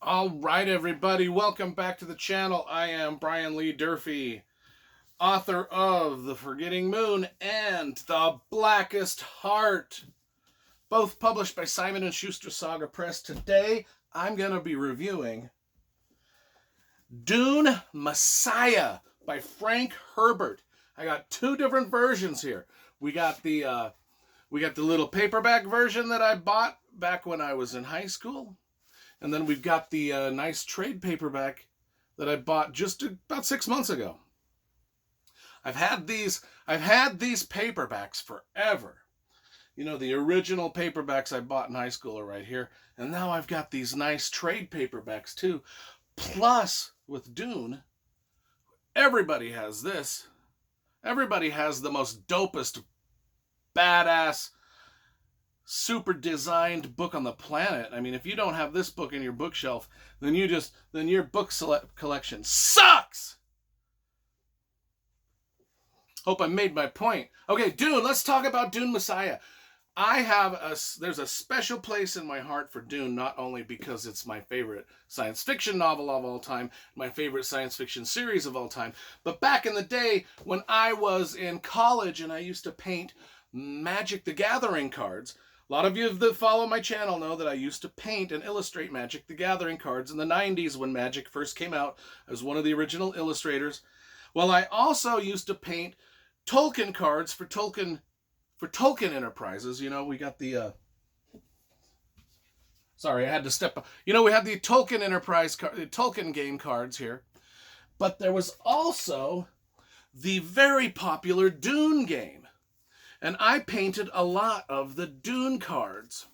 All right, everybody, welcome back to the channel. I am Brian Lee Durfee, author of The Forgetting Moon and The Blackest Heart, both published by Simon & Schuster Saga Press. Today, I'm going to be reviewing Dune Messiah by Frank Herbert. I got two different versions here. We got the little paperback version that I bought back when I was in high school. And then we've got the nice trade paperback that I bought just about 6 months ago. I've had these paperbacks forever. You know, the original paperbacks I bought in high school are right here. And now I've got these nice trade paperbacks too. Plus, with Dune, everybody has this. Everybody has the most dopest, badass, super designed book on the planet. I mean, if you don't have this book in your bookshelf, then your book collection sucks. Hope I made my point. Okay, Dune. Let's talk about Dune Messiah. There's a special place in my heart for Dune, not only because it's my favorite science fiction novel of all time, my favorite science fiction series of all time, but back in the day when I was in college and I used to paint Magic the Gathering cards. A lot of you that follow my channel know that I used to paint and illustrate Magic the Gathering cards in the 90s when Magic first came out. I was one of the original illustrators. Well, I also used to paint Tolkien cards for Tolkien Enterprises. You know, we got the sorry, I had to step up. You know, we had the Tolkien Tolkien game cards here. But there was also the very popular Dune game. And I painted a lot of the Dune cards.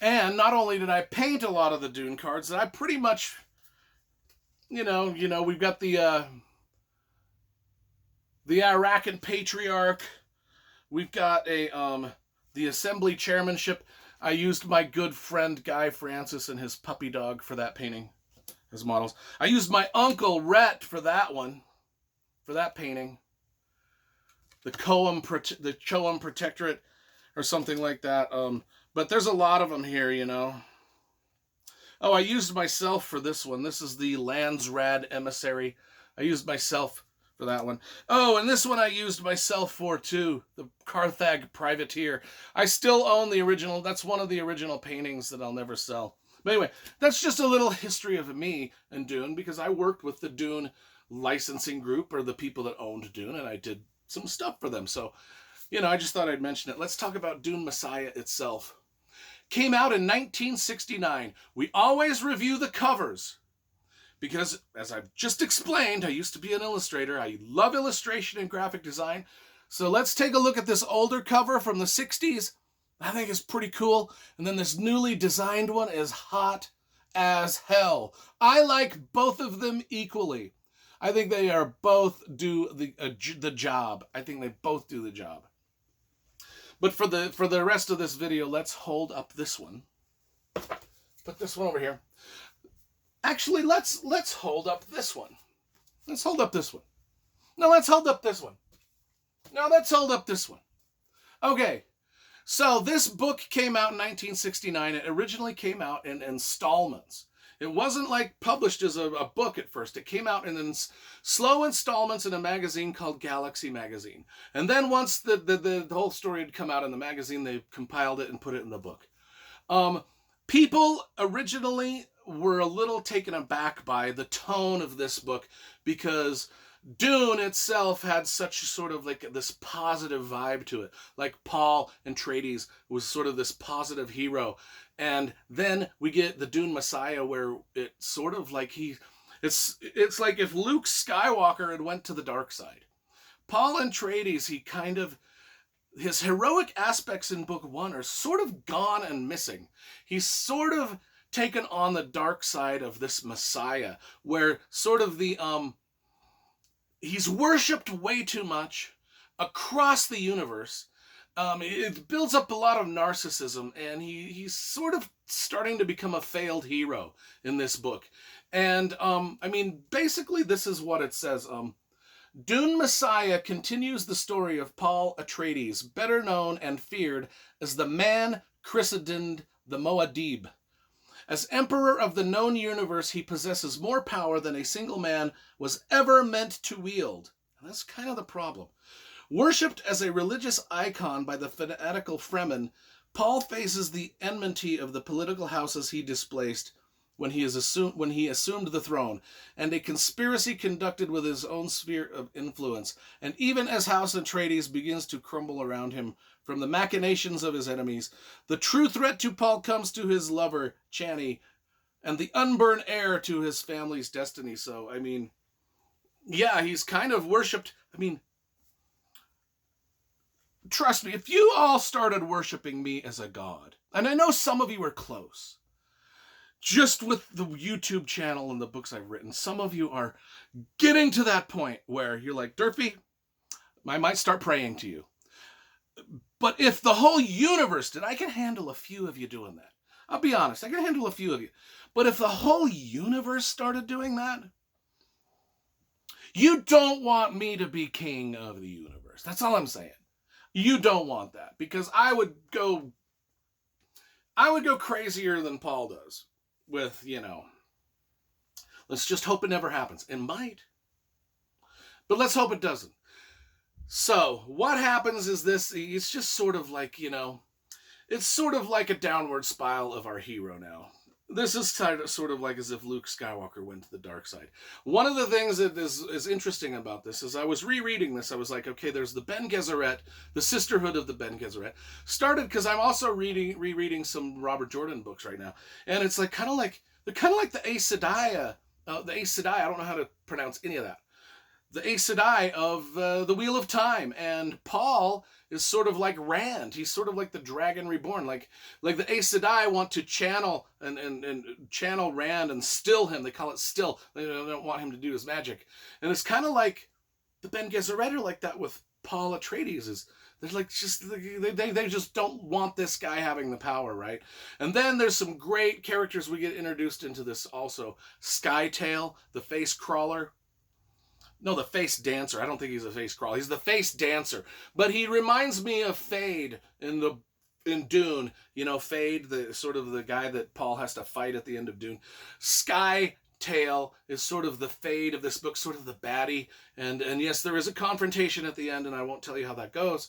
And not only did I paint a lot of the Dune cards, I pretty much, you know, we've got the Arakan Patriarch. We've got the Assembly Chairmanship. I used my good friend Guy Francis and his puppy dog for that painting, his models. I used my Uncle Rhett for that one, for that painting. The Choam Protectorate or something like that. But there's a lot of them here, you know. Oh, I used myself for this one. This is the Landsrad Emissary. I used myself for that one. Oh, and this one I used myself for too. The Karthag Privateer. I still own the original. That's one of the original paintings that I'll never sell. But anyway, that's just a little history of me and Dune, because I worked with the Dune licensing group, or the people that owned Dune, and I did some stuff for them. So, you know, I just thought I'd mention it. Let's talk about Dune Messiah itself. Came out in 1969. We always review the covers because, as I've just explained, I used to be an illustrator. I love illustration and graphic design. So let's take a look at this older cover from the 60s. I think it's pretty cool. And then this newly designed one is hot as hell. I like both of them equally. I think they are both do the job. I think they both do the job. But for the rest of this video, let's hold up this one. Put this one over here. Actually, let's hold up this one. Let's hold up this one. No, let's hold up this one. No, let's hold up this one. Okay. So this book came out in 1969. It originally came out in installments. It wasn't like published as a book at first. It came out in slow installments in a magazine called Galaxy Magazine. And then once the whole story had come out in the magazine, they compiled it and put it in the book. People originally were a little taken aback by the tone of this book because Dune itself had such sort of like this positive vibe to it. Like Paul Atreides was sort of this positive hero. And then we get the Dune Messiah, where it's sort of like it's like if Luke Skywalker had went to the dark side. Paul Atreides, his heroic aspects in book one are sort of gone and missing. He's sort of taken on the dark side of this Messiah, where sort of he's worshipped way too much across the universe. It builds up a lot of narcissism, and he's sort of starting to become a failed hero in this book. And, I mean, basically this is what it says. Dune Messiah continues the story of Paul Atreides, better known and feared as the man christened the Muad'Dib. As emperor of the known universe, he possesses more power than a single man was ever meant to wield. And that's kind of the problem. Worshipped as a religious icon by the fanatical Fremen, Paul faces the enmity of the political houses he displaced when he assumed the throne, and a conspiracy conducted with his own sphere of influence. And even as House Atreides begins to crumble around him from the machinations of his enemies, the true threat to Paul comes to his lover, Chani, and the unborn heir to his family's destiny. So, I mean, yeah, he's kind of worshipped. I mean, trust me, if you all started worshiping me as a god, and I know some of you are close, just with the YouTube channel and the books I've written, some of you are getting to that point where you're like, Durfee, I might start praying to you. But if the whole universe did, I can handle a few of you doing that. I'll be honest, I can handle a few of you. But if the whole universe started doing that, you don't want me to be king of the universe. That's all I'm saying. You don't want that, because I would go crazier than Paul does with, you know, let's just hope it never happens. It might, but let's hope it doesn't. So what happens is this, it's just sort of like, you know, it's sort of like a downward spiral of our hero now. This is sort of like as if Luke Skywalker went to the dark side. One of the things that is interesting about this is I was rereading this. I was like, okay, there's the Ben Gesserit, the Sisterhood of the Ben Gesserit. Started because I'm also rereading some Robert Jordan books right now. And it's like kind of like the Aes Sedai, the Aes Sedai, I don't know how to pronounce any of that. The Aes Sedai of the Wheel of Time, and Paul is sort of like Rand. He's sort of like the Dragon Reborn. Like the Aes Sedai want to channel and channel Rand and still him. They call it still. They don't want him to do his magic. And it's kind of like the Ben Gesserit are like that with Paul Atreides. They're like they just don't want this guy having the power, right? And then there's some great characters we get introduced into this also. Skytail, the face crawler. No, the face dancer. I don't think he's a face crawler. He's the face dancer. But he reminds me of Fade in Dune. You know, Fade, the sort of the guy that Paul has to fight at the end of Dune. Skytail is sort of the Fade of this book, sort of the baddie. And yes, there is a confrontation at the end, and I won't tell you how that goes.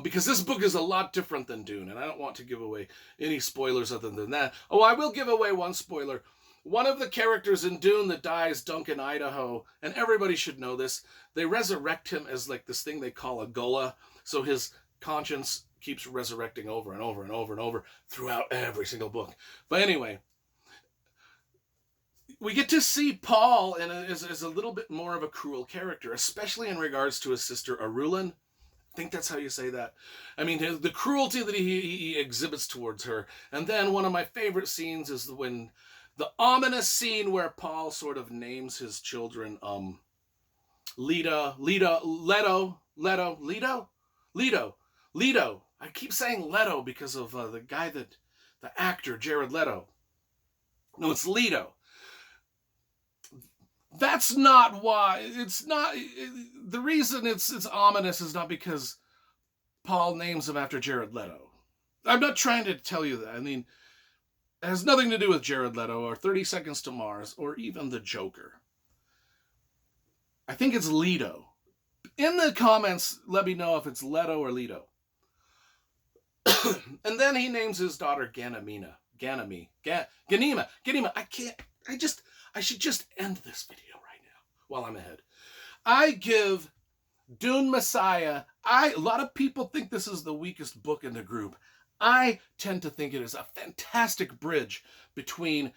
Because this book is a lot different than Dune, and I don't want to give away any spoilers other than that. Oh, I will give away one spoiler. One of the characters in Dune that dies, Duncan Idaho, and everybody should know this, they resurrect him as like this thing they call a gullah, so his conscience keeps resurrecting over and over and over and over throughout every single book. But anyway, we get to see Paul as a little bit more of a cruel character, especially in regards to his sister Arulin. I think that's how you say that. I mean, the cruelty that he exhibits towards her. And then one of my favorite scenes is when the ominous scene where Paul sort of names his children, Leto. I keep saying Leto because of the actor, Jared Leto. No, it's Leto. That's not why. It's not. The reason it's ominous is not because Paul names him after Jared Leto. I'm not trying to tell you that. I mean, it has nothing to do with Jared Leto or 30 Seconds to Mars or even the Joker. I think it's Leto. In the comments, let me know if it's Leto or Leto. And then he names his daughter Ganima. I should just end this video right now while I'm ahead. I give Dune Messiah, a lot of people think this is the weakest book in the group. I tend to think it is a fantastic bridge between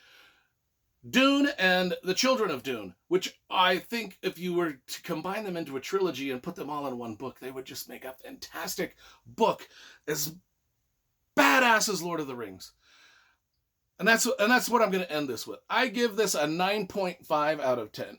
Dune and the Children of Dune, which I think if you were to combine them into a trilogy and put them all in one book, they would just make a fantastic book as badass as Lord of the Rings. And that's what I'm going to end this with. I give this a 9.5 out of 10.